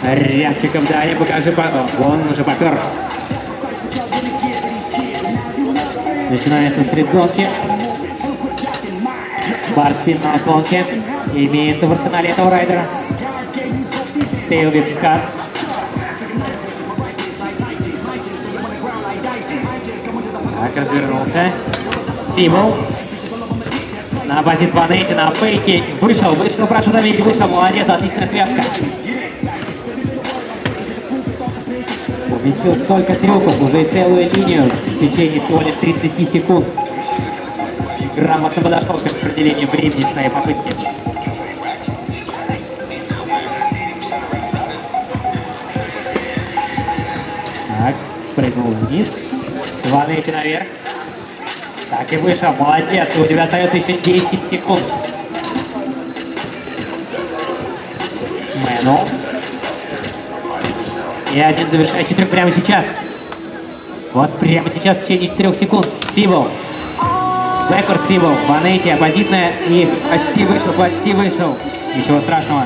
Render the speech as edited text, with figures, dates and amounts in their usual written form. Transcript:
Рябчиком далее, покажи, он уже попер. Начинается стрит-гонки. Барспин на гонке. Имеется в арсенале этого райдера. Тейлвип скат. Так, развернулся. Фибл. На базе 2 на фейке. Вышел, прошу заметить, вышел. Молодец, отличная связка. Увеличил столько трюков, уже целую линию в течение всего лишь 30 секунд. Грамотно подошел к распределению времени в своей попытке. Так, спрыгнул вниз. 2 наверх. Так и вышел, молодец, у тебя остается еще 10 секунд. Мэну. И один завершающий трюк прямо сейчас. Вот прямо сейчас в течение 4 секунд. Фибл. Бэквард фибл. Ванетти оппозитная. И почти вышел. Ничего страшного.